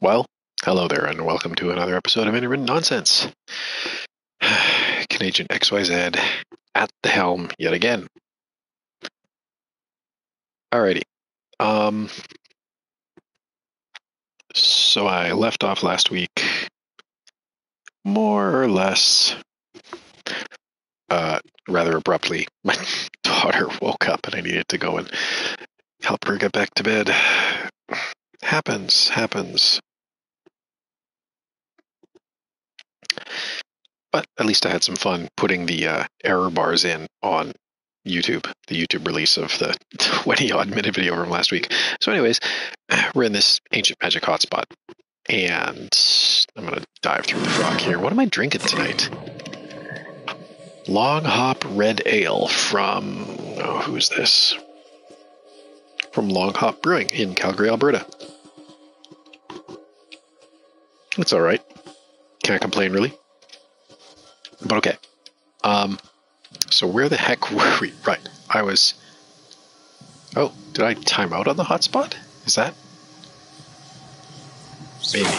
Well, hello there, and welcome to another episode of Intermittent Nonsense. Canadian XYZ at the helm yet again. Alrighty. Um, so I left off last week, more or less, rather abruptly. My daughter woke up and I needed to go and help her get back to bed. Happens. But at least I had some fun putting the error bars in on YouTube, the YouTube release of the 20 odd minute video from last week. So, anyways, we're in this ancient magic hotspot, and I'm going to dive through the frog here. What am I drinking tonight? Long Hop Red Ale from, who is this? From Long Hop Brewing in Calgary, Alberta. It's all right. Can't complain, really. But okay. So where the heck were we? Right. Oh, did I time out on the hotspot? Is that? Maybe.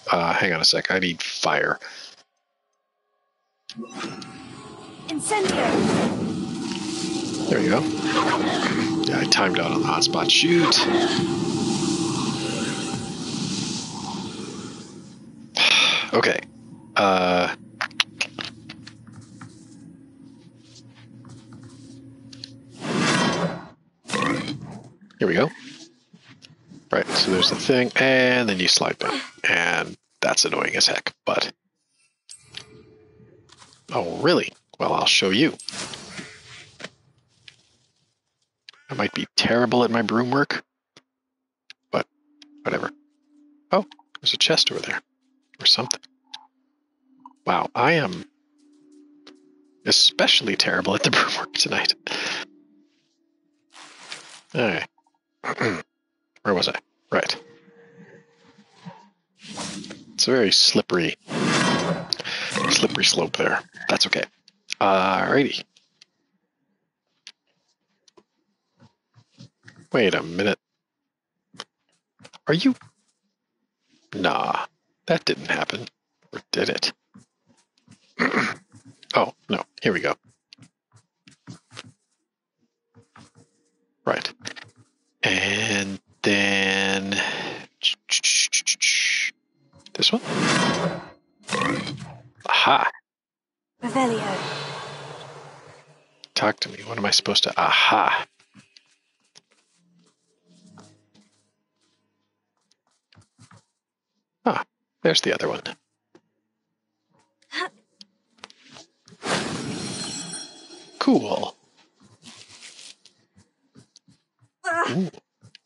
Hang on a sec. I need fire. Incendio. There you go. Yeah, I timed out on the hotspot. Shoot. Okay. Here we go. Right, so there's the thing, and then you slide down. And that's annoying as heck, but... Oh, really? Well, I'll show you. I might be terrible at my broom work, but whatever. Oh, there's a chest over there, or something. Wow, I am especially terrible at the broom work tonight. Alright. Where was I? Right. It's a very slippery slope there. That's okay. Alrighty. Wait a minute. Are you... Nah, that didn't happen. Or did it? Oh, no. Here we go. Right. And then... This one? Aha! Revelio. Talk to me. What am I supposed to... Aha! Ah, there's the other one. Cool. Ooh.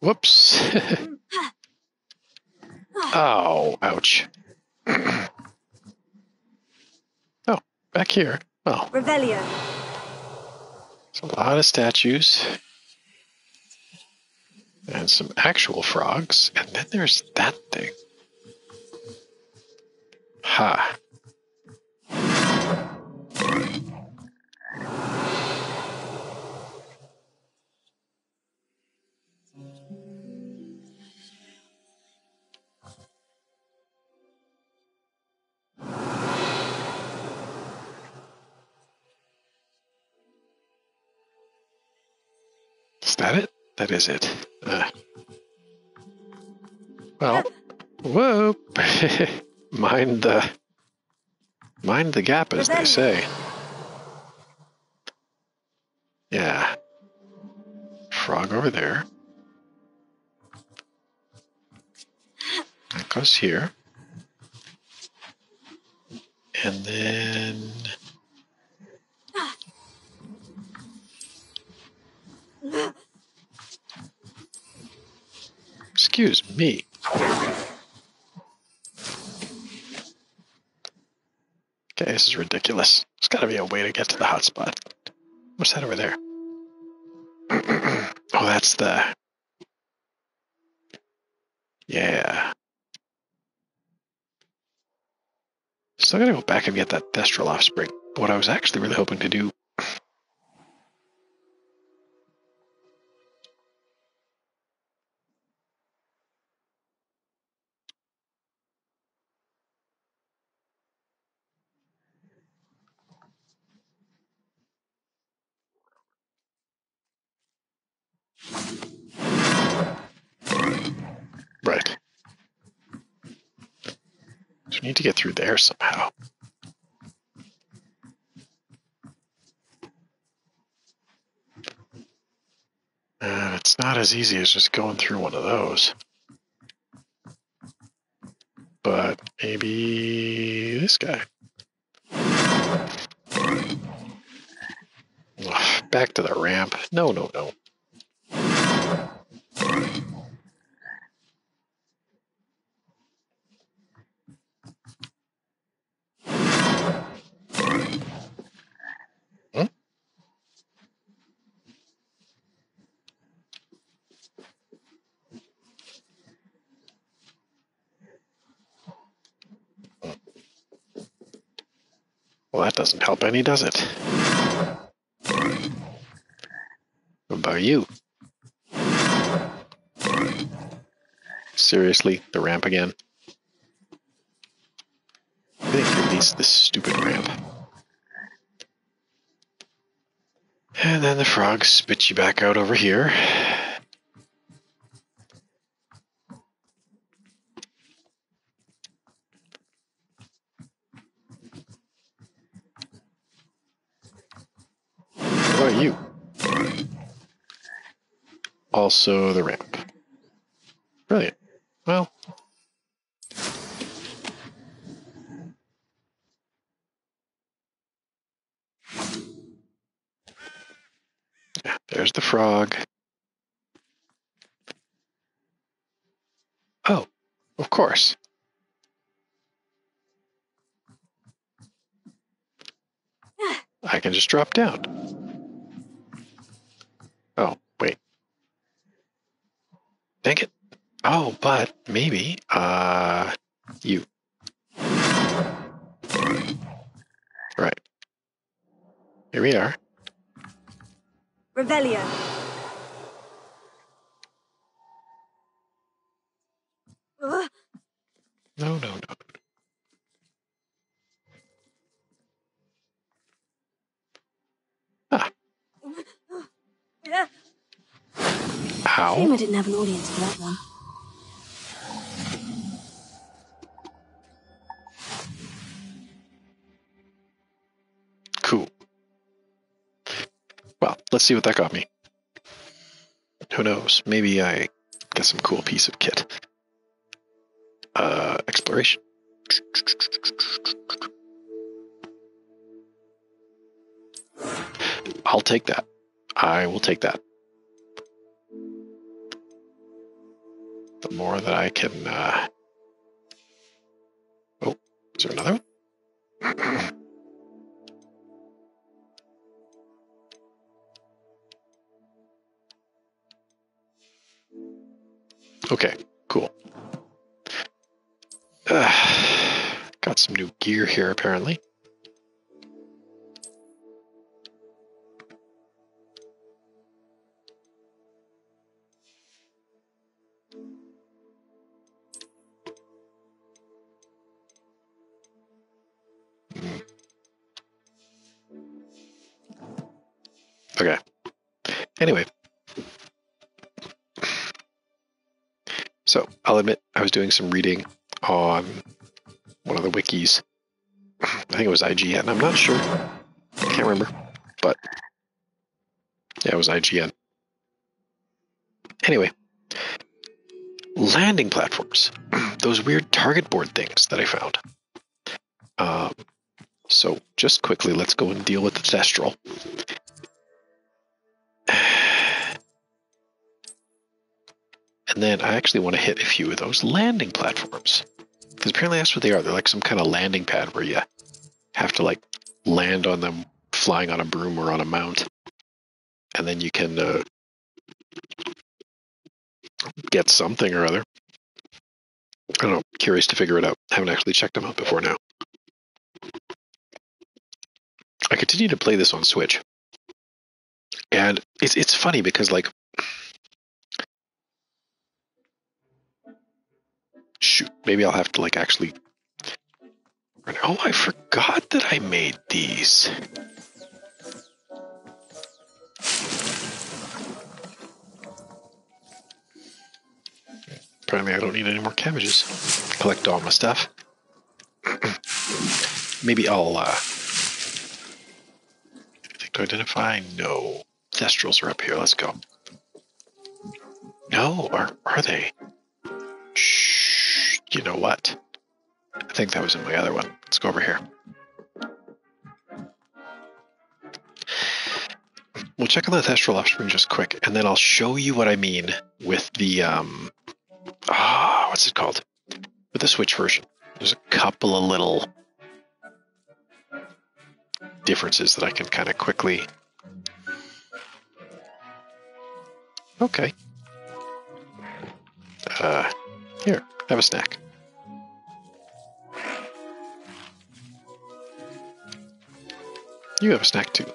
Whoops. Oh, ouch. Oh, back here. Oh. Revelio. There's a lot of statues. And some actual frogs. And then there's that thing. Ha. Is that it? That is it. Well, whoop. Mind the gap, as they say. Yeah. Frog over there. That goes here. And then... Excuse me. Okay, this is ridiculous. There's got to be a way to get to the hotspot. What's that over there? Oh, that's the... Yeah. Still gotta go back and get that Thestral offspring. What I was actually really hoping to do... Right. So we need to get through there somehow. And it's not as easy as just going through one of those. But maybe this guy. Ugh, back to the ramp. No, no, no. Hmm? Well, that doesn't help any, does it? What about you? Seriously, the ramp again? I think at least this stupid ramp. And then the frog spits you back out over here. What about you? Also the ramp. Brilliant. Well, yeah, there's the frog. Oh, of course. I can just drop down. Oh, wait. Dang it. Oh, but maybe, you. Right. Here we are. Revelio. No, no, no. Ah, Yeah. ow. Shame I didn't have an audience for that one. Cool. Well, let's see what that got me. Who knows? Maybe I get some cool piece of kit. Exploration. I'll take that. I will take that. The more that I can, oh, is there another one? Okay, cool. Got some new gear here, apparently. Okay. Anyway. So, I'll admit, I was doing some reading on one of the wikis. I think it was IGN. I'm not sure. Can't remember. But, yeah, it was IGN. Anyway. Landing platforms. Those weird target board things that I found. So, just quickly, let's go and deal with the Thestral. And then I actually want to hit a few of those landing platforms. Because apparently that's what they are. They're like some kind of landing pad where you have to like land on them flying on a broom or on a mount. And then you can get something or other. I don't know. Curious to figure it out. Haven't actually checked them out before now. I continue to play this on Switch. And it's funny because like shoot, maybe I'll have to like actually. Oh, I forgot that I made these. Apparently I don't need any more cabbages. Collect all my stuff. Maybe I'll, anything to identify? No. Thestrals are up here. Let's go. No, are they? Shh. You know what? I think that was in my other one. Let's go over here. We'll check on the Thestral offspring just quick, and then I'll show you what I mean with the, what's it called? With the Switch version. There's a couple of little differences that I can kind of quickly... Okay. Here, have a snack. You have a snack too.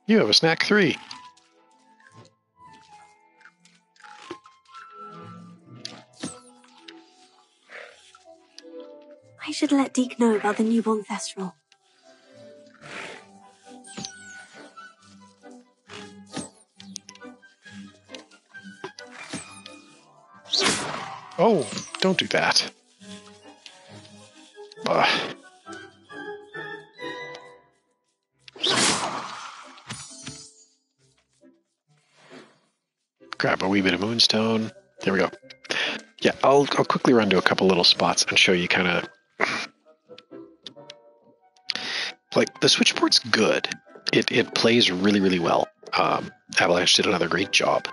You have a snack 3. I should let Deke know about the newborn Thestral. Oh, don't do that. Grab a wee bit of moonstone. There we go. Yeah, I'll quickly run to a couple little spots and show you kind of... Like, the switchboard's good. It plays really, really well. Avalanche did another great job.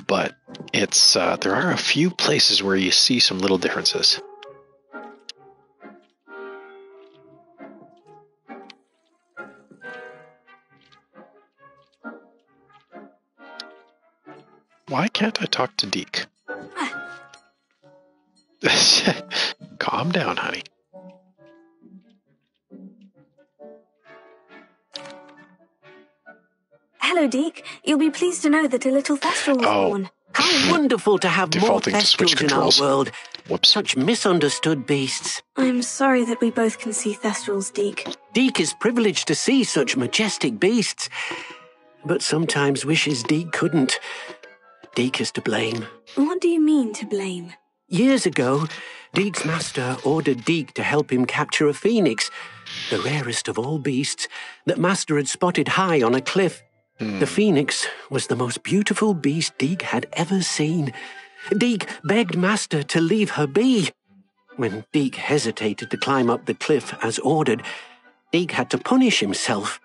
But it's there are a few places where you see some little differences. Why can't I talk to Deke? Calm down, honey. Hello, Deke. You'll be pleased to know that a little Thestral was born. How wonderful to have more Thestrals in our world. Whoops. Such misunderstood beasts. I'm sorry that we both can see Thestrals, Deke. Deke is privileged to see such majestic beasts, but sometimes wishes Deke couldn't. Deke is to blame. What do you mean, to blame? Years ago, Deke's master ordered Deke to help him capture a phoenix, the rarest of all beasts, that master had spotted high on a cliff. The phoenix was the most beautiful beast Deke had ever seen. Deke begged master to leave her be. When Deke hesitated to climb up the cliff as ordered, Deke had to punish himself.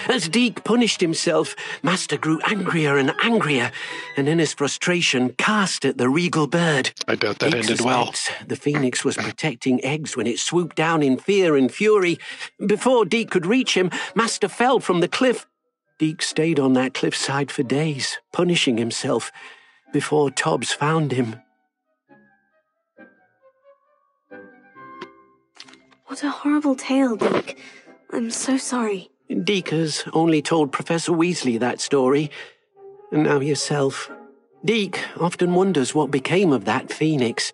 As Deke punished himself, master grew angrier and angrier, and in his frustration cast at the regal bird. I doubt that Deke ended well. The phoenix was protecting eggs when it swooped down in fear and fury. Before Deke could reach him, master fell from the cliff. Deke stayed on that cliffside for days, punishing himself, before Tobbs found him. What a horrible tale, Deke. I'm so sorry. Deke has only told Professor Weasley that story, and now yourself. Deke often wonders what became of that phoenix.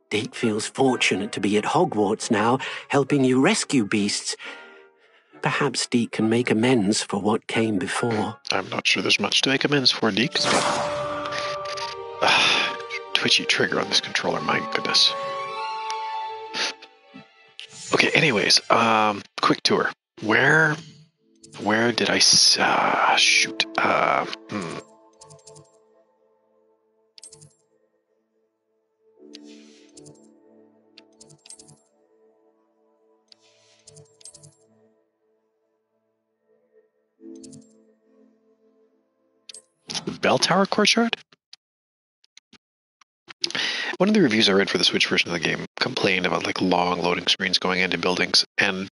Deke feels fortunate to be at Hogwarts now, helping you rescue beasts. Perhaps Deke can make amends for what came before. I'm not sure there's much to make amends for, Deke, but... twitchy trigger on this controller, my goodness. Okay, anyways, quick tour. Where did I... shoot. Bell Tower Courtyard? One of the reviews I read for the Switch version of the game complained about like long loading screens going into buildings, and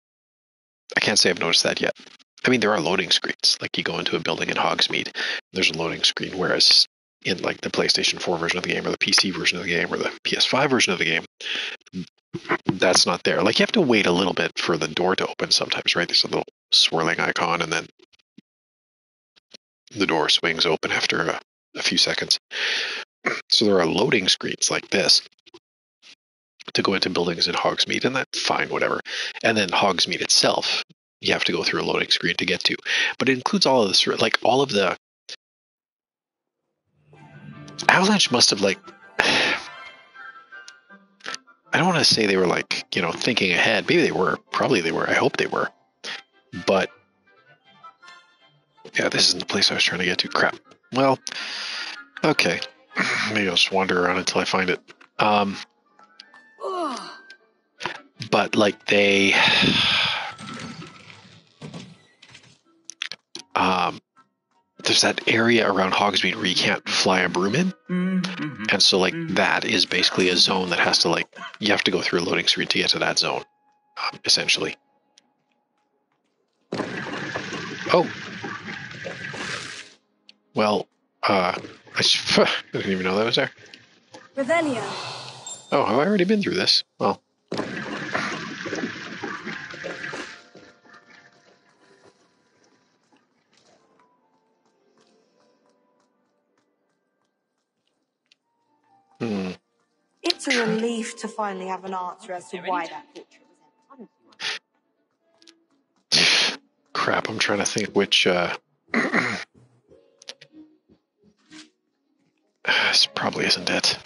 I can't say I've noticed that yet. I mean, there are loading screens. Like you go into a building in Hogsmeade, there's a loading screen, whereas in like the PlayStation 4 version of the game or the PC version of the game or the PS5 version of the game, that's not there. Like you have to wait a little bit for the door to open sometimes, right? There's a little swirling icon and then the door swings open after a few seconds. So there are loading screens like this to go into buildings in Hogsmeade, and that's fine, whatever. And then Hogsmeade itself, you have to go through a loading screen to get to. But it includes all of this, like all of the Avalanche must have like, I don't want to say they were like, thinking ahead. Maybe they were. Probably they were. I hope they were. But yeah, this isn't the place I was trying to get to. Crap. Well, okay. Maybe I'll just wander around until I find it. But like they, there's that area around Hogsmeade where you can't fly a broom in, and so like that is basically a zone that has to like you have to go through a loading screen to get to that zone, essentially. Oh, well, I didn't even know that was there. Revelio. Oh, have I already been through this? Well. It's a relief to finally have an answer as to why that portrait was empty. Crap, I'm trying to think which this probably isn't it.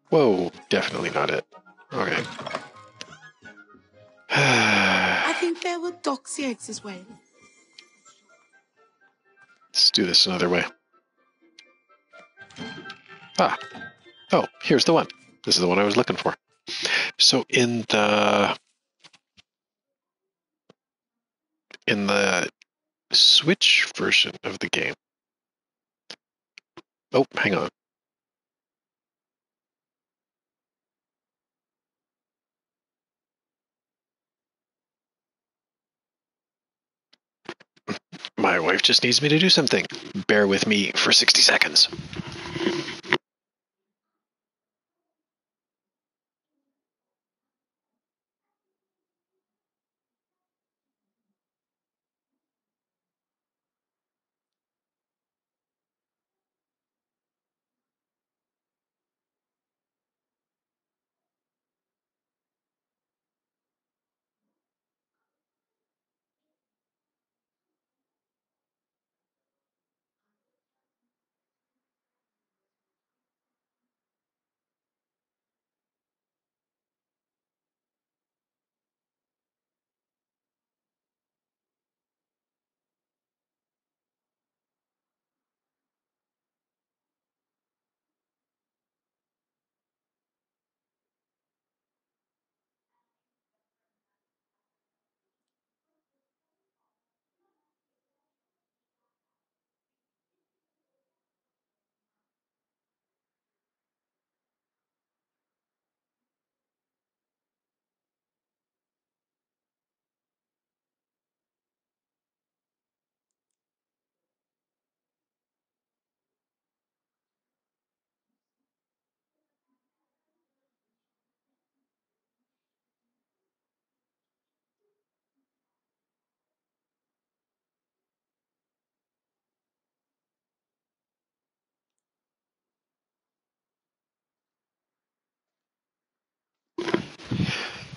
Whoa, definitely not it. Okay. I think there were doxy eggs as well. Let's do this another way. Ah. Oh, here's the one. This is the one I was looking for. So in the Switch version of the game. Oh, hang on. My wife just needs me to do something. Bear with me for 60 seconds.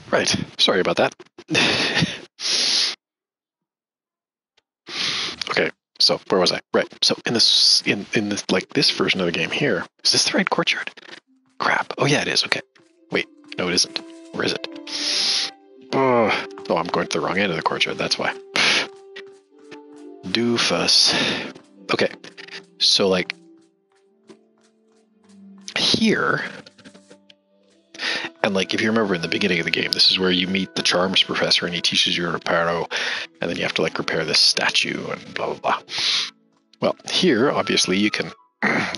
Right. Sorry about that. Okay. So where was I? Right. So in this like this version of the game here, is this the right courtyard? Crap. Oh yeah, it is. Okay. Wait. No, it isn't. Where is it? Oh, I'm going to the wrong end of the courtyard. That's why. Doofus. Okay. So like here. And like, if you remember in the beginning of the game, this is where you meet the charms professor and he teaches you reparo, and then you have to like repair this statue and blah, blah, blah. Well, here, obviously, you can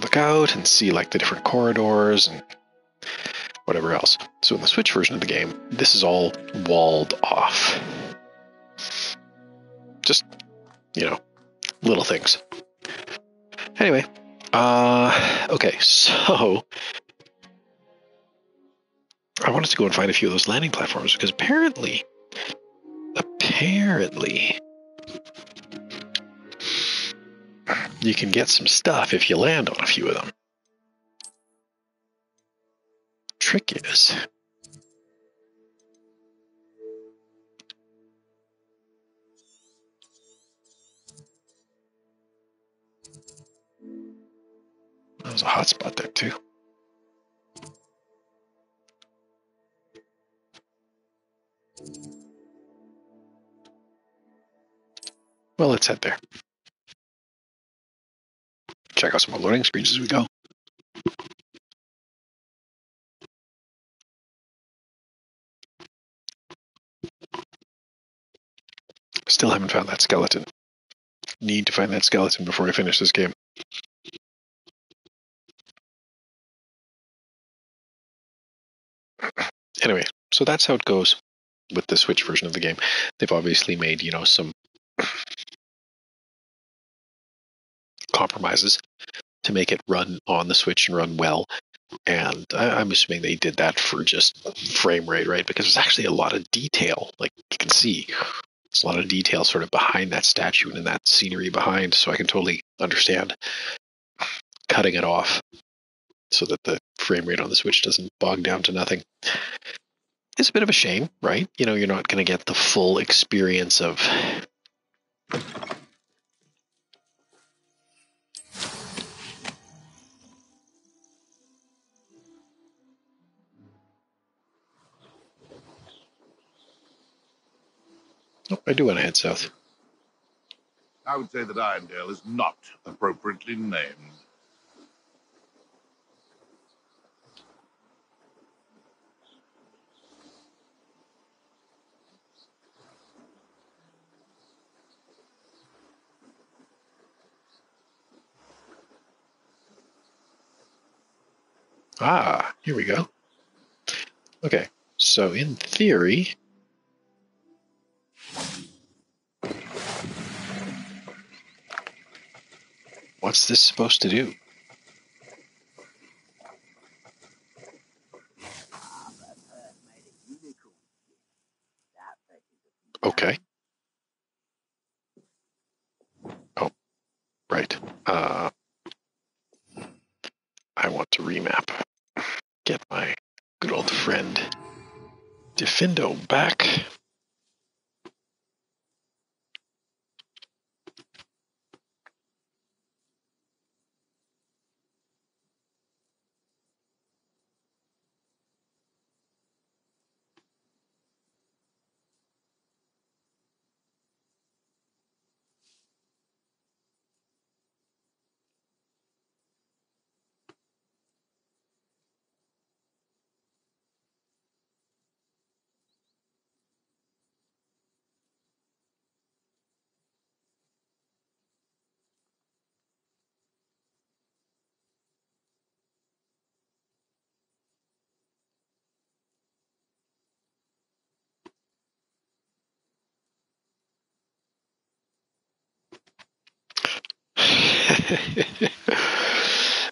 look out and see like the different corridors and whatever else. So in the Switch version of the game, this is all walled off. Just, little things. Anyway, okay, so I wanted to go and find a few of those landing platforms because apparently, you can get some stuff if you land on a few of them. Trick is, There's a hotspot there, too. Well, let's head there. Check out some more loading screens as we go. Still haven't found that skeleton. Need to find that skeleton before I finish this game. Anyway, so that's how it goes with the Switch version of the game. They've obviously made, some compromises to make it run on the Switch and run well. And I'm assuming they did that for just frame rate, right? Because there's actually a lot of detail. Like you can see, there's a lot of detail sort of behind that statue and in that scenery behind. So I can totally understand cutting it off so that the frame rate on the Switch doesn't bog down to nothing. It's a bit of a shame, right? You're not going to get the full experience of I do want to head south. I would say that Irondale is not appropriately named. Ah, here we go. Okay, so in theory, what's this supposed to do? Okay. Oh, right. I want to remap. Get my good old friend Defindo back.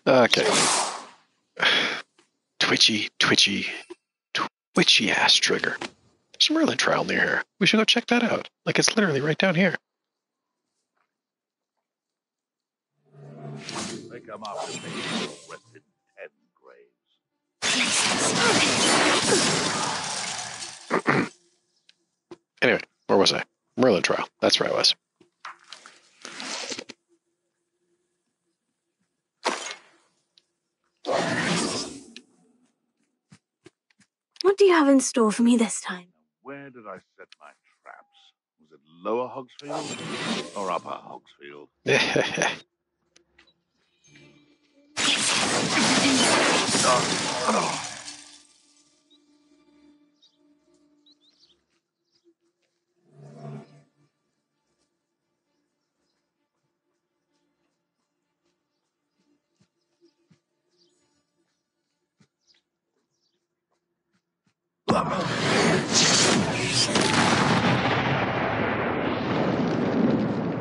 Okay. Twitchy ass trigger. There's a Merlin trial near here. We should go check that out. Like it's literally right down here. They come after me, rested 10 graves. Anyway, where was I? Merlin trial. That's where I was. What do you have in store for me this time? Where did I set my traps? Was it Lower Hogsfield or Upper Hogsfield?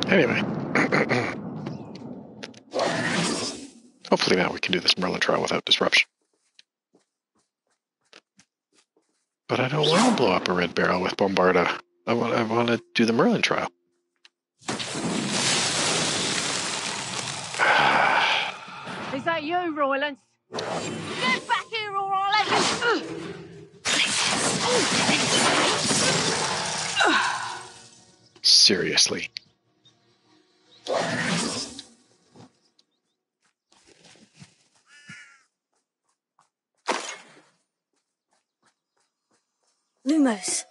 Anyway. Hopefully now we can do this Merlin trial without disruption. But I don't want to blow up a red barrel with Bombarda. I want to do the Merlin trial. Is that you, Roylance? Get back here or I'll have you! Seriously. Lumos.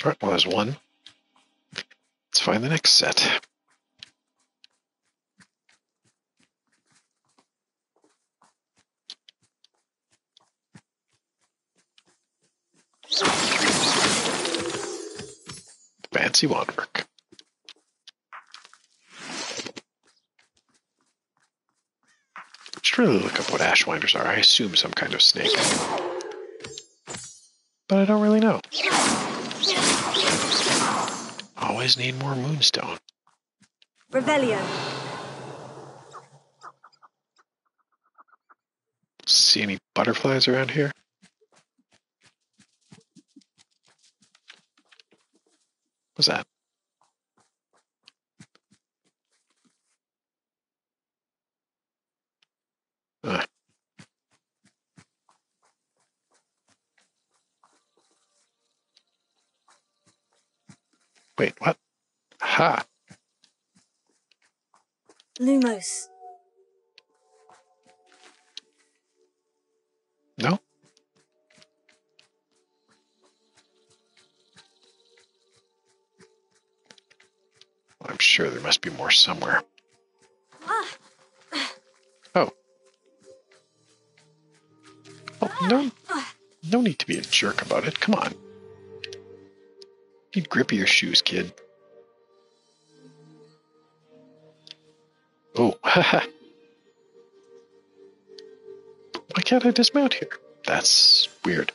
All right, well, there's one. Let's find the next set. Fancy wandwork. Should really look up what ashwinders are. I assume some kind of snake. But I don't really know. Always need more moonstone. Revelio. See any butterflies around here? What's that? Wait, what? Ha! Lumos. No? I'm sure there must be more somewhere. Oh. Oh, no need to be a jerk about it. Come on. Need grippier shoes, kid. Oh, haha. Why can't I dismount here? That's weird.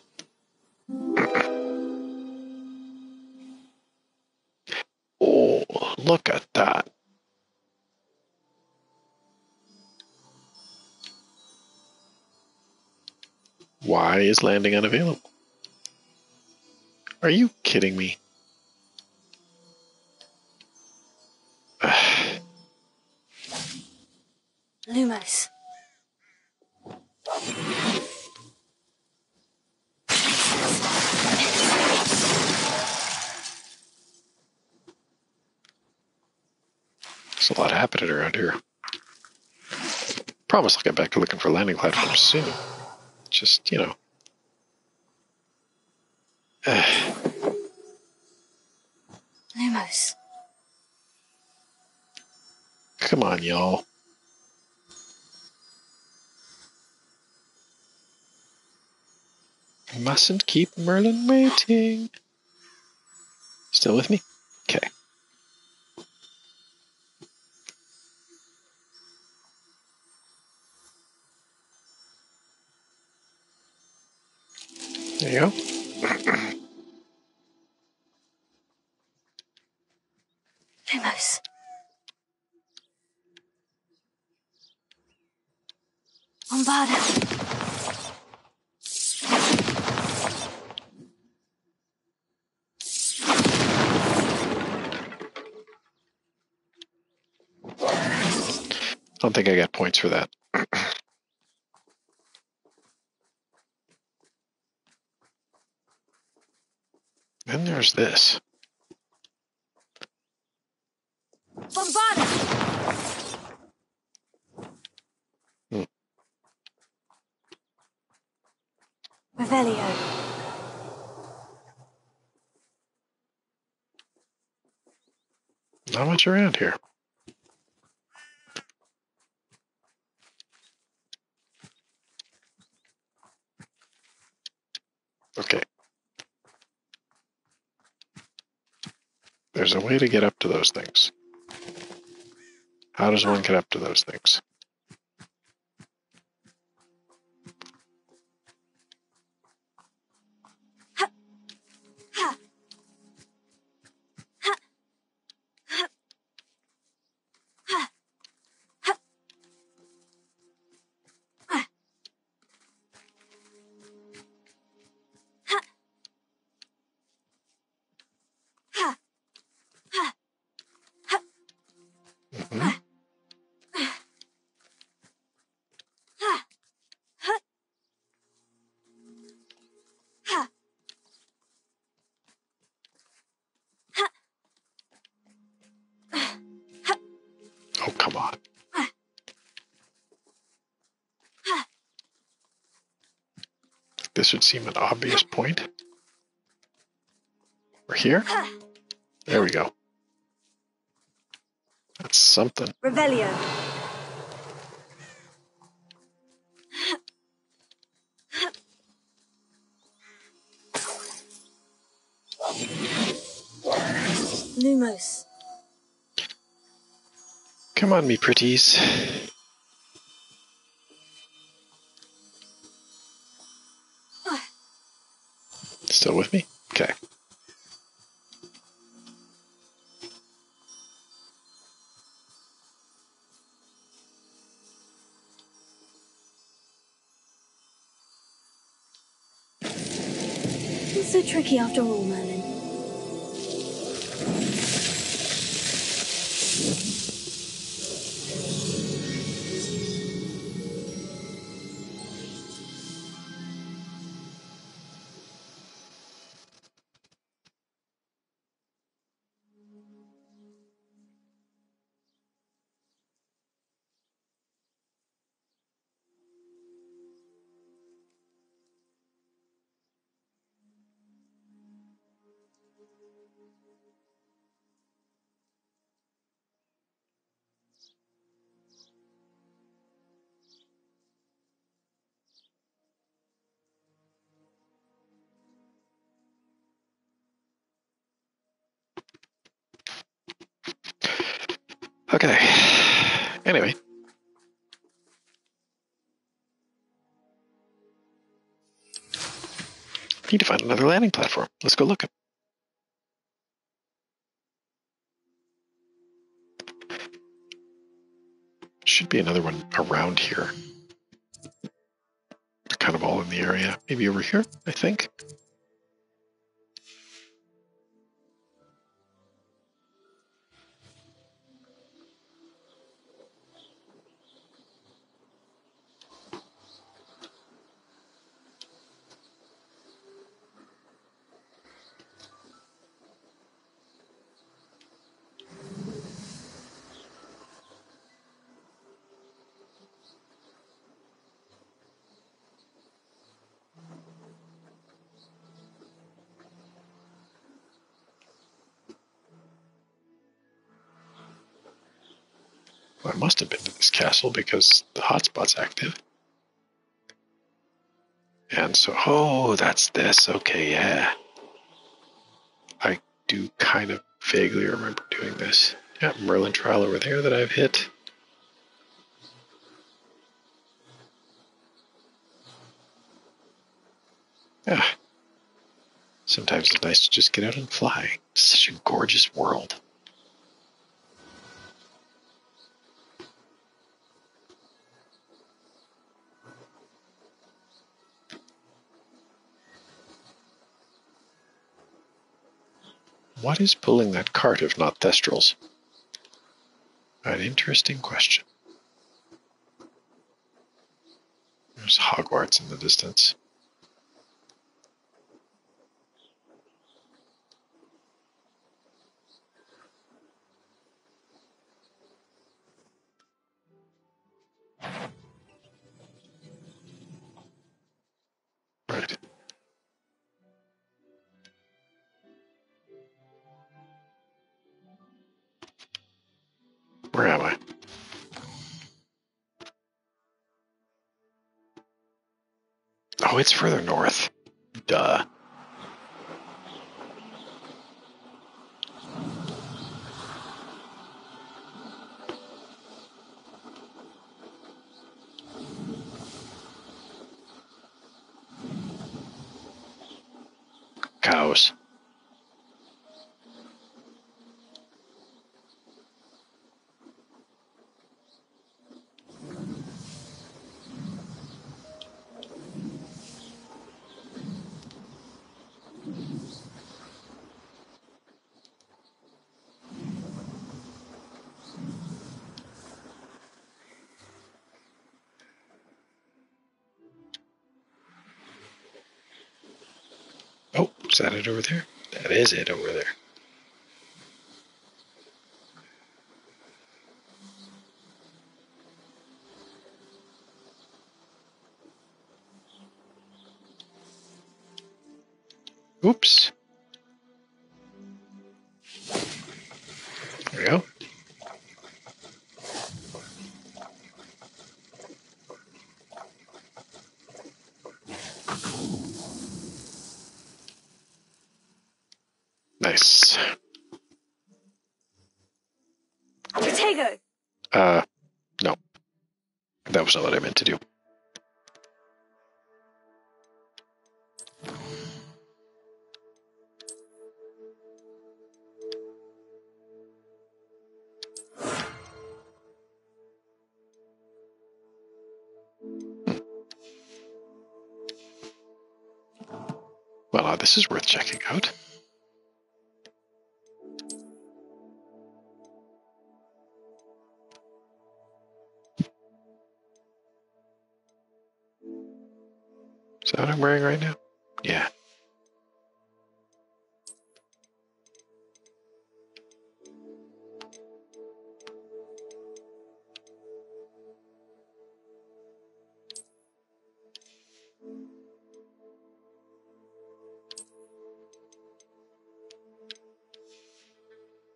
Oh, look at that. Why is landing unavailable? Are you kidding me? Lumos. There's a lot happening around here. Promise I'll get back to looking for landing platforms soon. Just, you know. Lumos. Come on, y'all. Mustn't keep Merlin waiting. Still with me? Okay. There you go. Lumos. Bombarda. I don't think I got points for that. Then there's this. Bombarda. Revelio. Not much around here. Okay. There's a way to get up to those things. How does one get up to those things? Oh, come on. This would seem an obvious point. We're here? There we go. That's something. Revelio. Lumos. Come on, me pretties. Still with me? Okay. Not so tricky after all, Merlin. Okay. Anyway. Need to find another landing platform. Let's go look. Should be another one around here. They're kind of all in the area. Maybe over here, I think. Well, I must have been to this castle because the hotspot's active. And so, oh, that's this. Okay, yeah. I do kind of vaguely remember doing this. Yeah, Merlin trial over there that I've hit. Yeah. Sometimes it's nice to just get out and fly. It's such a gorgeous world. What is pulling that cart if not Thestrals? An interesting question. There's Hogwarts in the distance. Right. Where am I? Oh, it's further north. Duh. Cows. Oh, is that it over there? That is it over there. Oops. There we go. Nice. Protego! No. That was not what I meant to do. Well, this is worth checking out. Is that what I'm wearing right now? Yeah.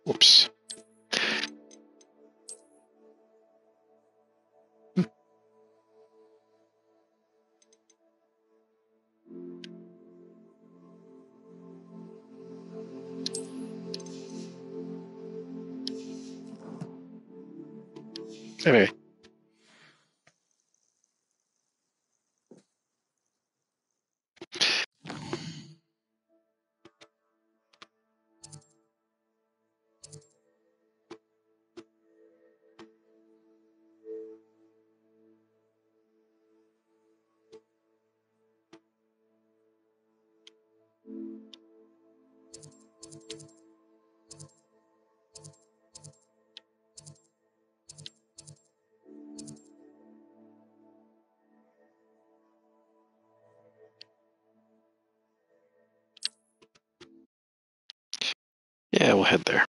Whoops. Anyway. Yeah, we'll head there.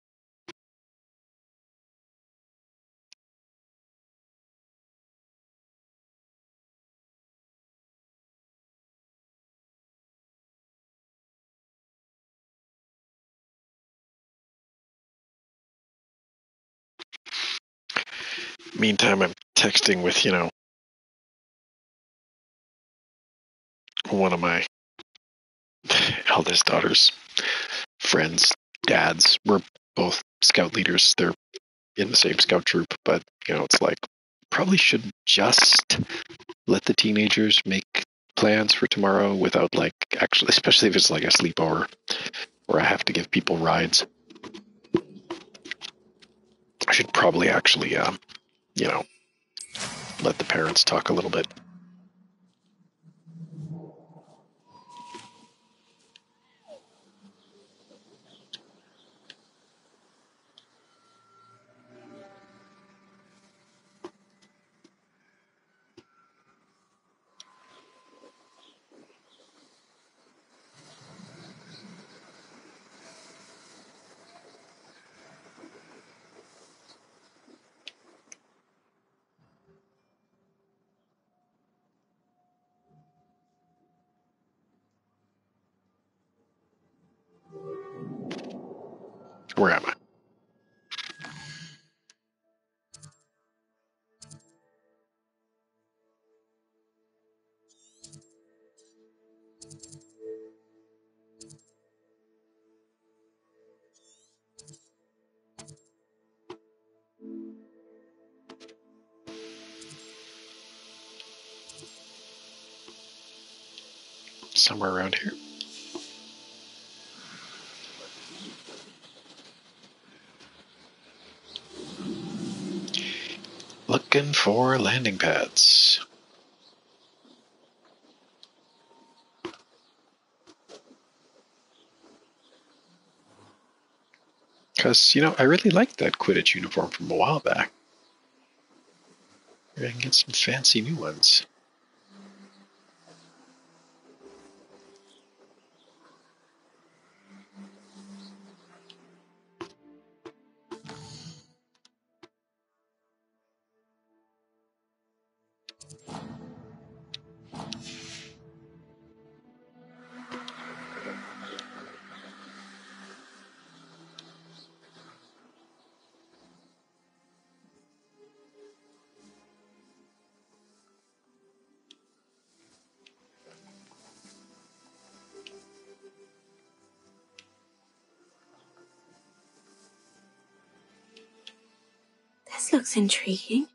Meantime, I'm texting with, one of my eldest daughter's friends' dads. We're both scout leaders. They're in the same scout troop, but, it's like, probably shouldn't just let the teenagers make plans for tomorrow without, actually, especially if it's like a sleepover where I have to give people rides. I should probably actually, let the parents talk a little bit. Where am I? Somewhere around here. Looking for landing pads. Because, I really liked that Quidditch uniform from a while back. Maybe I can get some fancy new ones. This looks intriguing.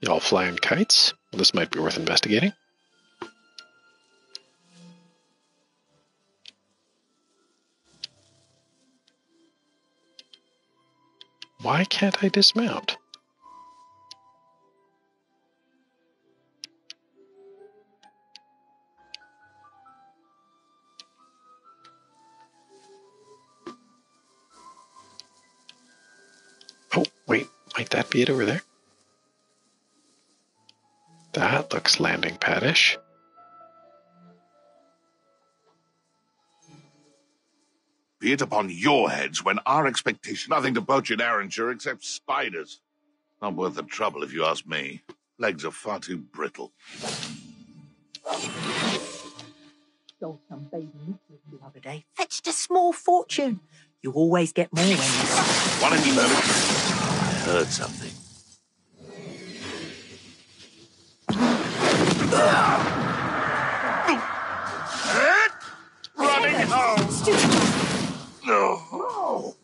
Y'all flying kites? Well, this might be worth investigating. Why can't I dismount? Oh, wait. Might that be it over there? That looks landing pad-ish. Be it upon your heads when our expectation nothing to poach in Arranshire except spiders. Not worth the trouble if you ask me. Legs are far too brittle. Sold some baby nipples the other day. Fetched a small fortune. You always get more when you... One experiment. I heard something. Running home. No.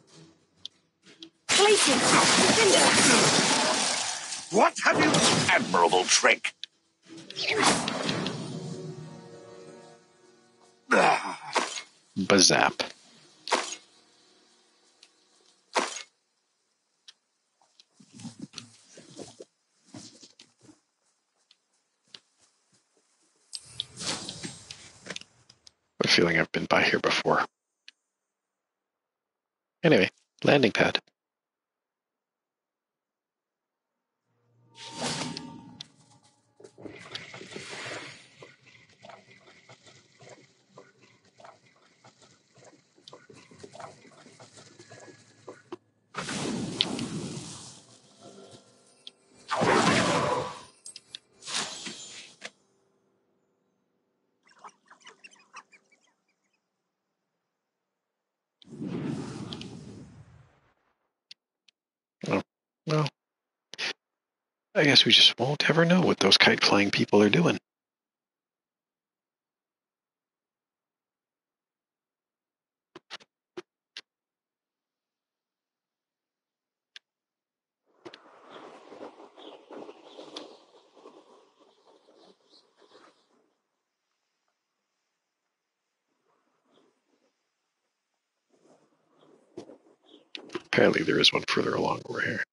Places! What have you? Admirable trick. Bazap. I have a feeling I've been by here before. Anyway, landing pad. Oh, well, I guess we just won't ever know what those kite flying people are doing. Apparently there is one further along over here.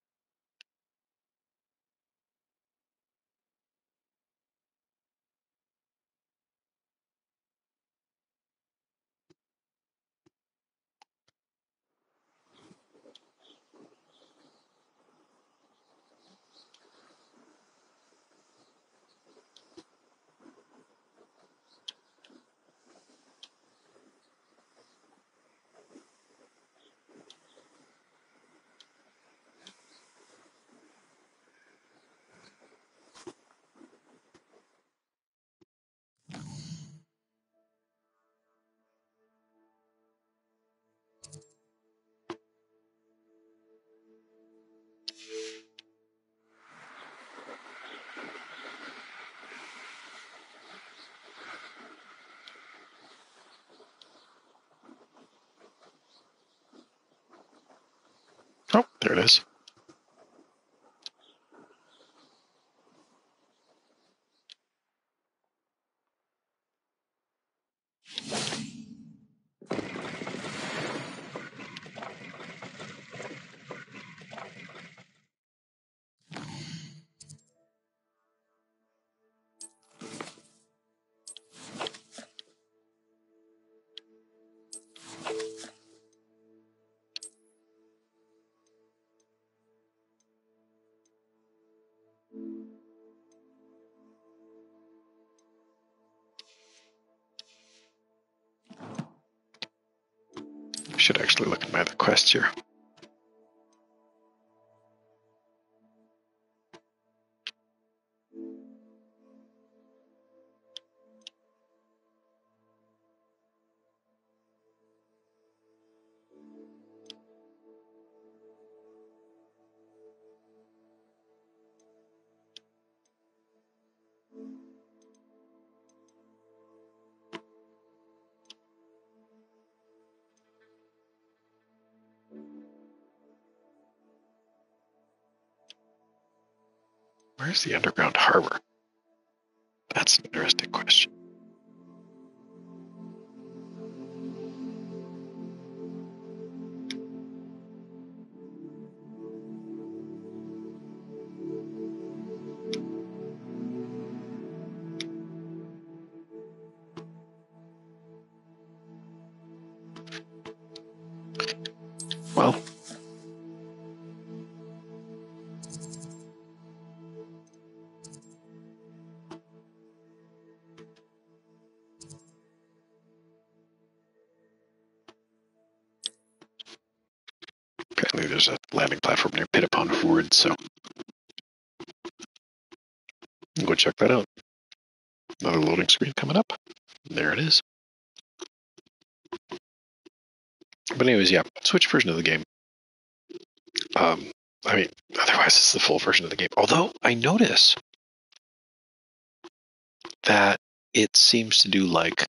Oh, there it is. Should actually look at my other quests here. Where's the underground harbor? That's an interesting question. Well, apparently there's a landing platform near Pittapon Woods, so go check that out. Another loading screen coming up. There it is. But anyways, yeah, Switch version of the game. I mean, otherwise it's the full version of the game. Although I notice that it seems to do like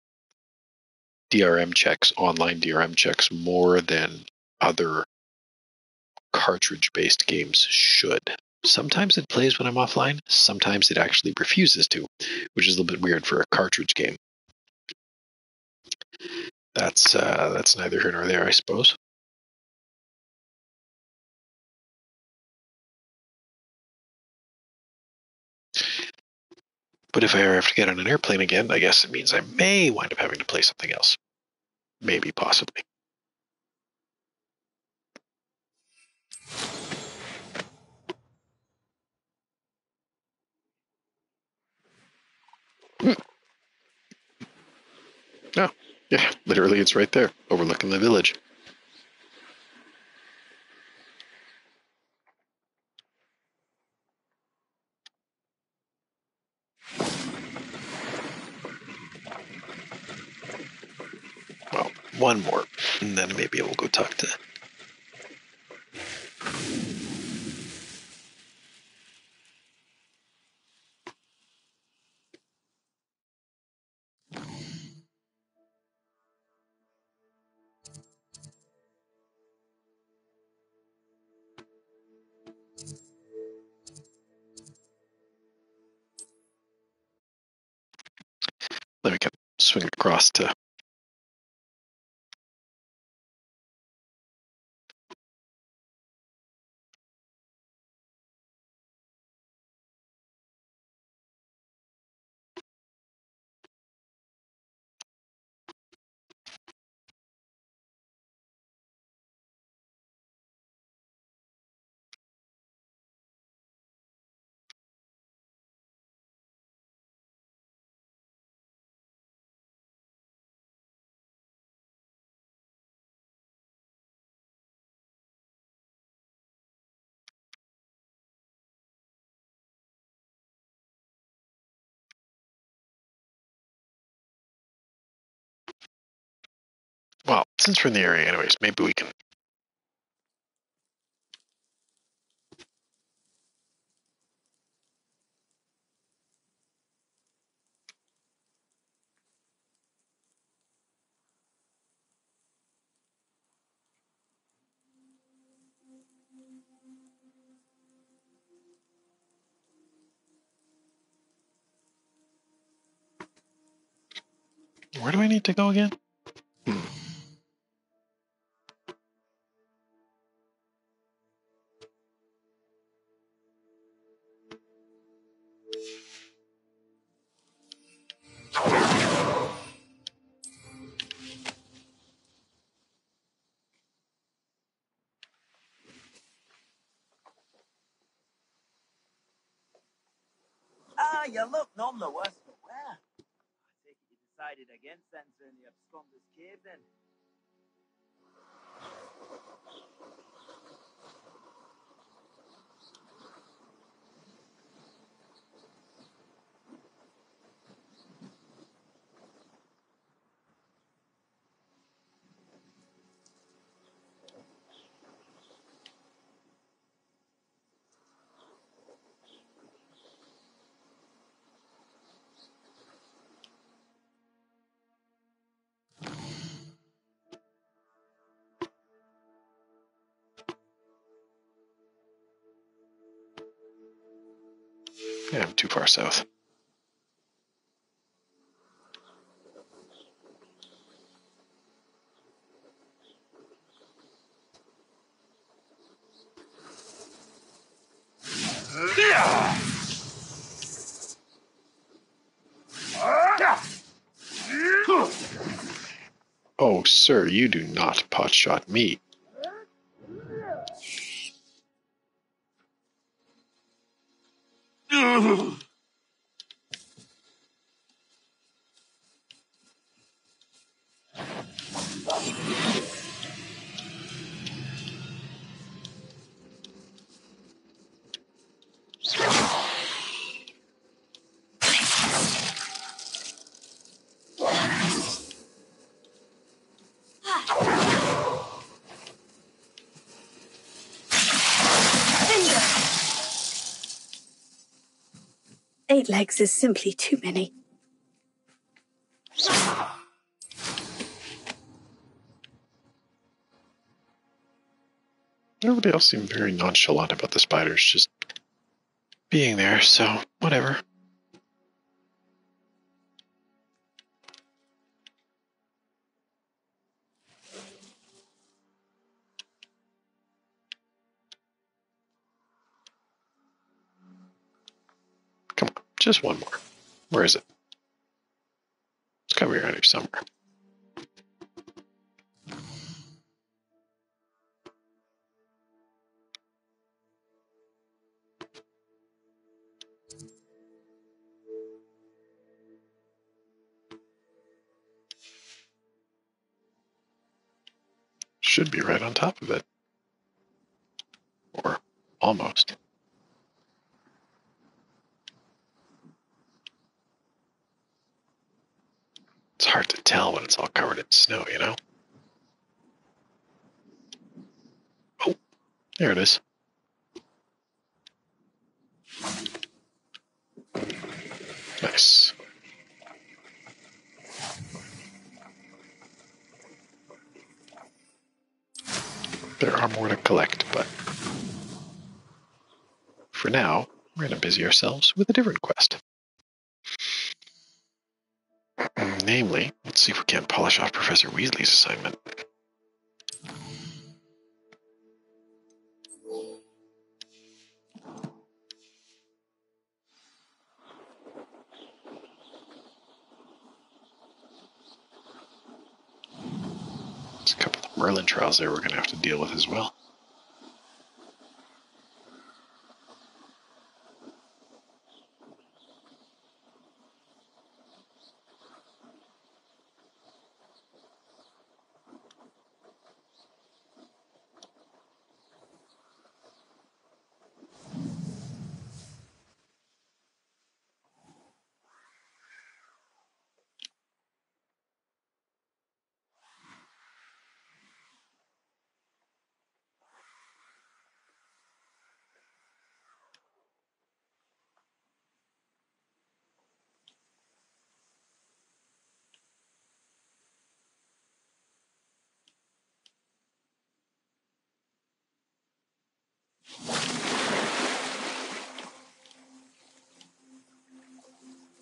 DRM checks, online DRM checks, more than other cartridge-based games should. Sometimes it plays when I'm offline. Sometimes it actually refuses to, which is a little bit weird for a cartridge game. That's neither here nor there, I suppose. But if I ever have to get on an airplane again, I guess it means I may wind up having to play something else. Maybe, possibly. Oh, yeah, literally it's right there, overlooking the village. Well, one more, and then maybe we'll go talk to... Let me swing across to... Well, since we're in the area anyways, maybe we can... Where do I need to go again? Ah, you look none the worse for wear. I take it you decided against entering the absconder's cave then. Yeah, I'm too far south. Oh, sir, you do not potshot me. Eight legs is simply too many. Everybody else seemed very nonchalant about the spiders just being there, so whatever. Come on, just one more. Where is it? It's gotta be around here somewhere. Should be right on top of it. Or almost. It's hard to tell when it's all covered in snow, you know? Oh, there it is. Nice. There are more to collect, but for now, we're going to busy ourselves with a different quest. Namely, let's see if we can't polish off Professor Weasley's assignment. There's a couple of Merlin trials there we're going to have to deal with as well.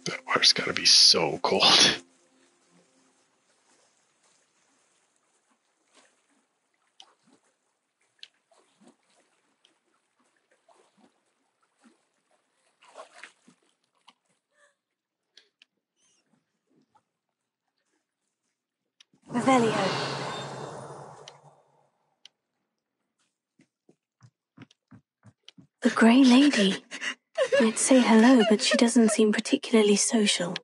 That water's got to be so cold. Revelio. The Grey Lady. I'd say hello, but she doesn't seem particularly social.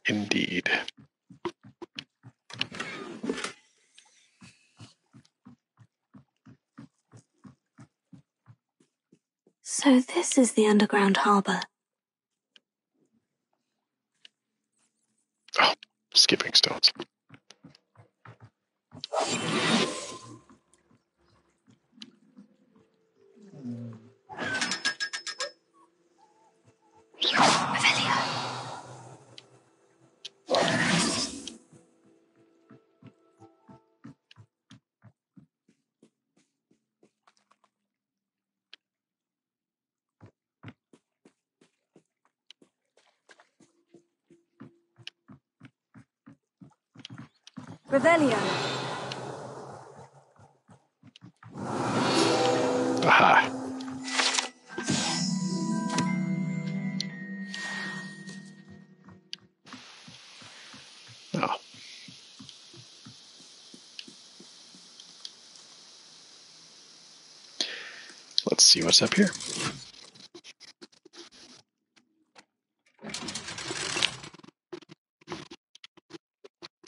Indeed. So this is the underground harbour. Oh, skipping stones. Revelio. Aha. Oh. Let's see what's up here.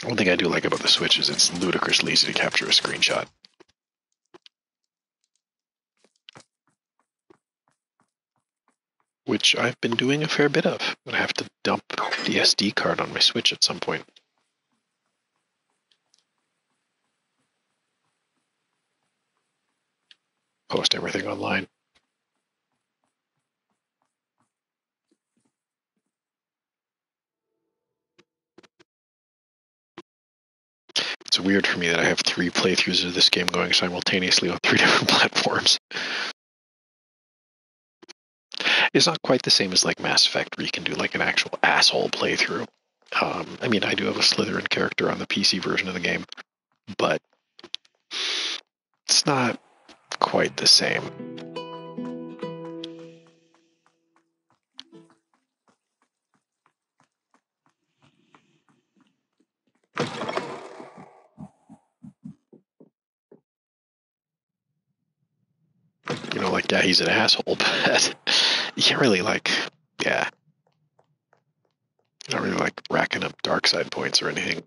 One thing I do like about the Switch is it's ludicrously easy to capture a screenshot. Which I've been doing a fair bit of. I'm gonna have to dump the SD card on my Switch at some point. Post everything online. It's weird for me that I have 3 playthroughs of this game going simultaneously on 3 different platforms. It's not quite the same as like Mass Effect, where you can do like an actual asshole playthrough. I mean, I do have a Slytherin character on the PC version of the game, but it's not quite the same. You know, like, yeah, he's an asshole, but you can't really, like, yeah. You don't really like racking up dark side points or anything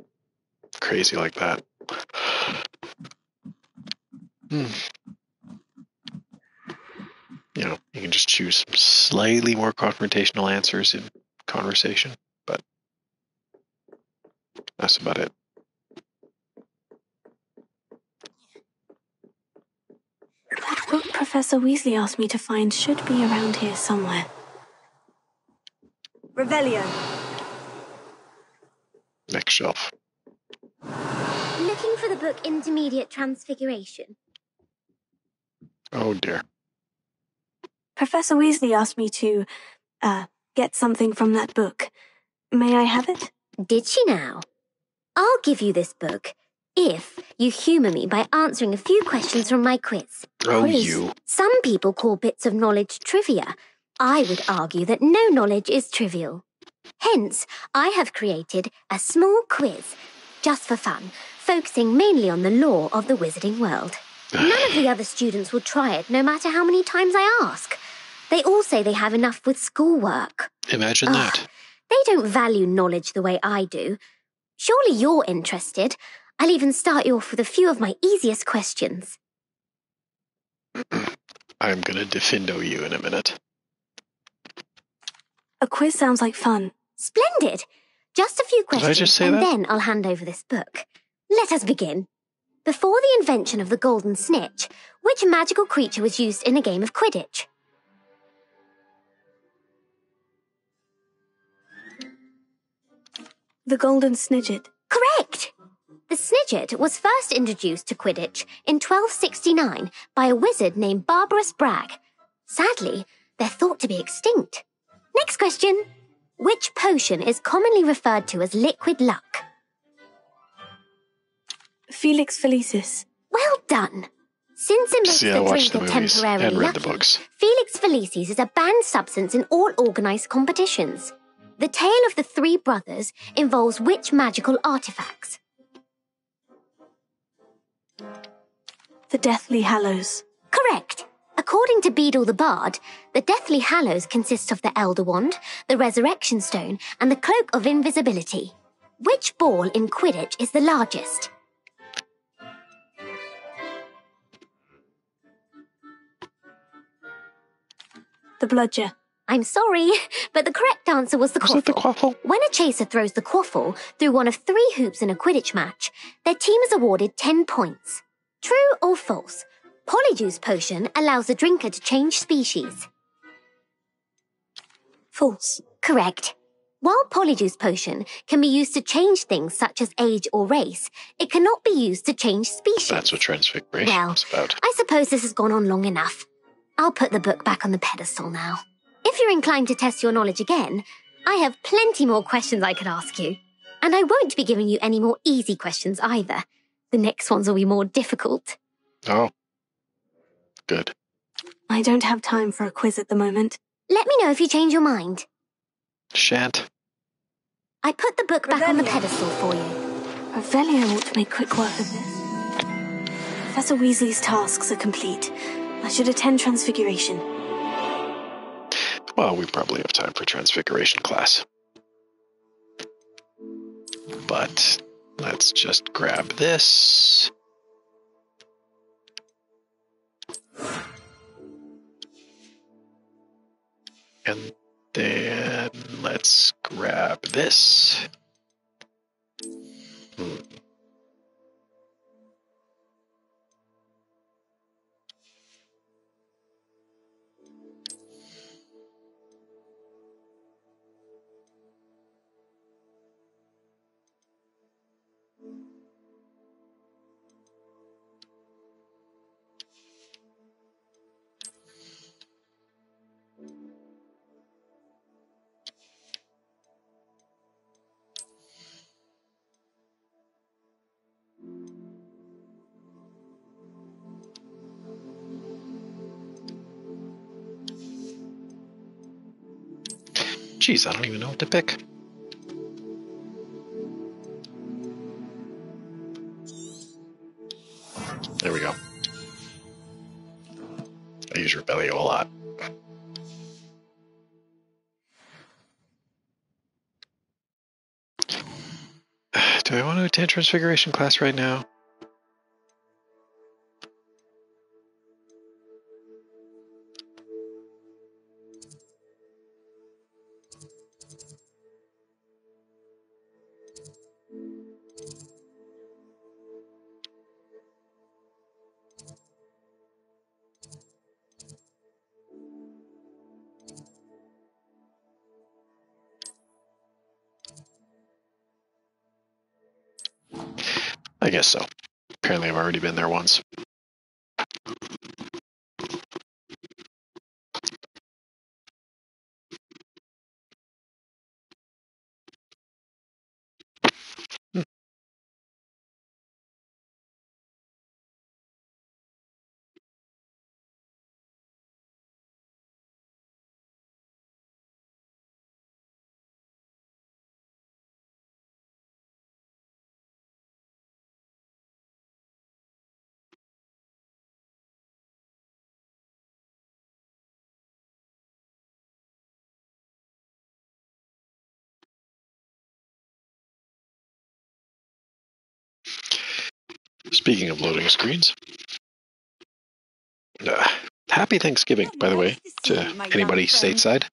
crazy like that. You know, you can just choose some slightly more confrontational answers in conversation, but that's about it. That book Professor Weasley asked me to find should be around here somewhere. Revelio. Next shelf. Looking for the book Intermediate Transfiguration. Oh dear. Professor Weasley asked me to, get something from that book. May I have it? Did she now? I'll give you this book if you humour me by answering a few questions from my quiz. Oh, Quiz. you. Some people call bits of knowledge trivia. I would argue that no knowledge is trivial. Hence, I have created a small quiz, just for fun, focusing mainly on the lore of the wizarding world. None of the other students will try it, no matter how many times I ask. They all say they have enough with schoolwork. Imagine that. They don't value knowledge the way I do. Surely you're interested. I'll even start you off with a few of my easiest questions. I'm gonna defendo you in a minute. A quiz sounds like fun. Splendid! Just a few Did I questions, just say and that? then I'll hand over this book. Let us begin. Before the invention of the golden snitch, which magical creature was used in a game of Quidditch? The Golden Snidget. Correct! The Snidget was first introduced to Quidditch in 1269 by a wizard named Barbarous Bragg. Sadly, they're thought to be extinct. Next question. Which potion is commonly referred to as liquid luck? Felix Felicis. Well done. Since it makes See, I the watched drinker the movies temporarily and read the lucky, books. Felix Felicis is a banned substance in all organised competitions. The tale of the 3 brothers involves which magical artifacts? The Deathly Hallows. Correct. According to Beadle the Bard, the Deathly Hallows consists of the Elder Wand, the Resurrection Stone, and the Cloak of Invisibility. Which ball in Quidditch is the largest? The Bludger. I'm sorry, but the correct answer was the Was it the quaffle. quaffle? When a chaser throws the quaffle through one of 3 hoops in a Quidditch match, their team is awarded 10 points. True or false? Polyjuice Potion allows the drinker to change species. False. Correct. While Polyjuice Potion can be used to change things such as age or race, it cannot be used to change species. That's what transfiguration Well, is about. I suppose this has gone on long enough. I'll put the book back on the pedestal now. If you're inclined to test your knowledge again, I have plenty more questions I could ask you. And I won't be giving you any more easy questions either. The next ones will be more difficult. Oh, good. I don't have time for a quiz at the moment. Let me know if you change your mind. Shan't. I put the book back on the pedestal for you. Revelio ought to make quick work of this. Professor Weasley's tasks are complete. I should attend Transfiguration. Well, we probably have time for Transfiguration class. But let's just grab this. And then let's grab this. Geez, I don't even know what to pick. There we go. I use Rebellio a lot. Do I want to attend Transfiguration class right now? I guess so. Apparently I've already been there once. Speaking of loading screens, happy Thanksgiving, by the way, to anybody stateside.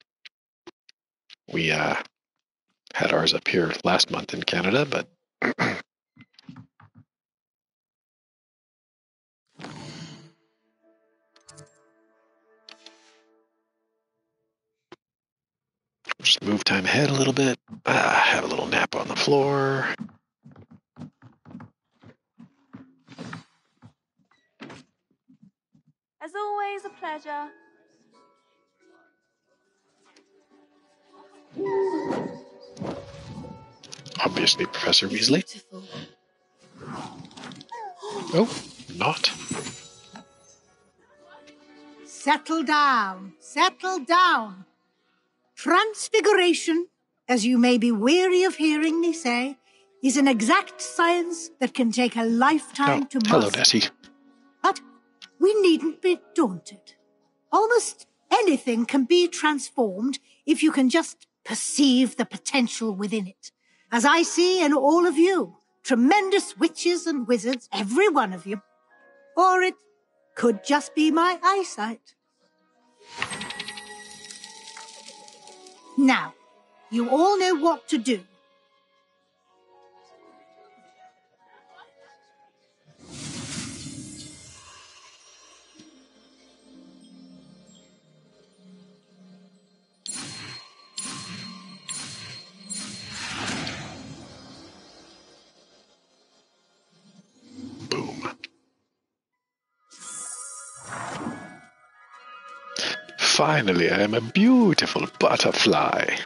We had ours up here last month in Canada, but just move time ahead a little bit. Have a little nap on the floor. As always, a pleasure. Obviously, Professor Weasley. Beautiful. Oh, not. Settle down. Settle down. Transfiguration, as you may be weary of hearing me say, is an exact science that can take a lifetime to master. Hello, Nessie. But we needn't be daunted. Almost anything can be transformed if you can just perceive the potential within it. As I see in all of you, tremendous witches and wizards, every one of you. Or it could just be my eyesight. Now, you all know what to do. Boom. Finally, I am a beautiful butterfly.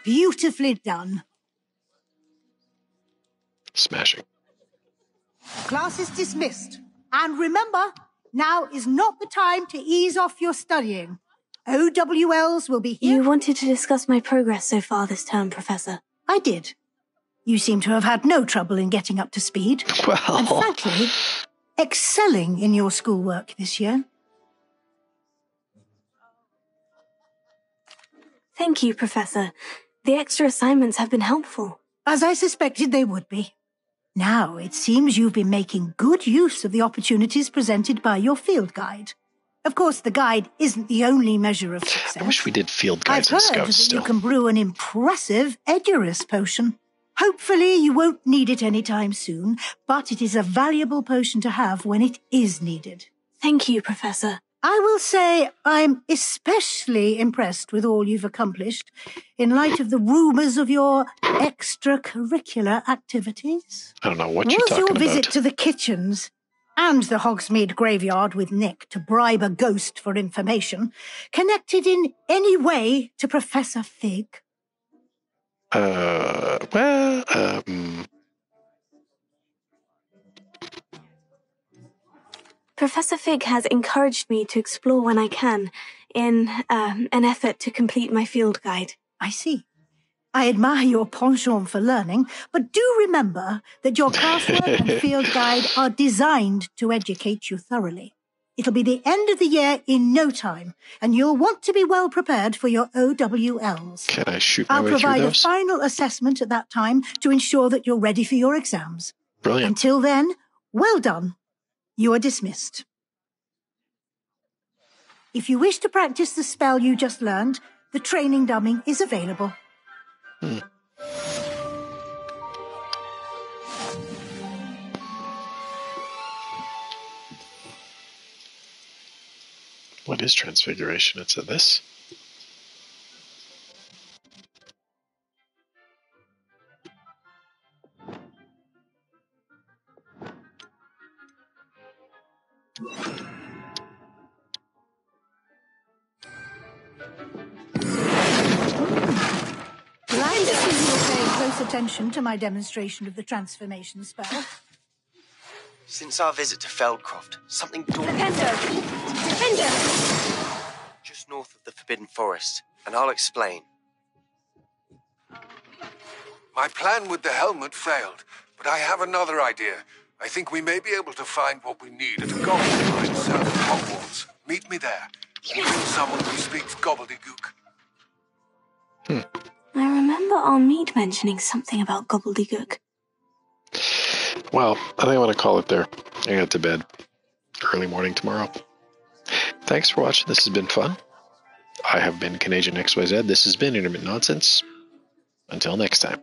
Beautifully done. Smashing. Class is dismissed. And remember, now is not the time to ease off your studying. OWLs will be here. You wanted to discuss my progress so far this term, Professor. I did. You seem to have had no trouble in getting up to speed. Well, And frankly, excelling in your schoolwork this year. Thank you, Professor. The extra assignments have been helpful. As I suspected they would be. Now, it seems you've been making good use of the opportunities presented by your field guide. Of course, the guide isn't the only measure of success. I wish we did field guides I've and heard scouts that still. you can brew an impressive Edurus potion. Hopefully, you won't need it anytime soon, but it is a valuable potion to have when it is needed. Thank you, Professor. I will say I'm especially impressed with all you've accomplished in light of the rumours of your extracurricular activities. I don't know what you're Was talking your visit about. to the kitchens and the Hogsmeade graveyard with Nick to bribe a ghost for information connected in any way to Professor Fig? Professor Fig has encouraged me to explore when I can in an effort to complete my field guide. I see. I admire your penchant for learning, but do remember that your classwork and field guide are designed to educate you thoroughly. It'll be the end of the year in no time, and you'll want to be well prepared for your OWLs. Can I shoot my I'll way through provide a those? final assessment at that time to ensure that you're ready for your exams. Brilliant. Until then, well done. You are dismissed. If you wish to practice the spell you just learned, the training dummy is available. What is transfiguration? It's at this. Glad to see you're paying close attention to my demonstration of the transformation spell. Since our visit to Feldcroft, something daunting Defender! just north of the Forbidden Forest, and I'll explain. My plan with the helmet failed, but I have another idea. I think we may be able to find what we need at a goblin mine south of Hogwarts. Meet me there. And bring someone who speaks gobbledygook. I remember our meet mentioning something about gobbledygook. Well, I think I want to call it there. I got to bed early morning tomorrow. Thanks for watching. This has been fun. I have been Canadian XYZ. This has been Intermittent Nonsense. Until next time.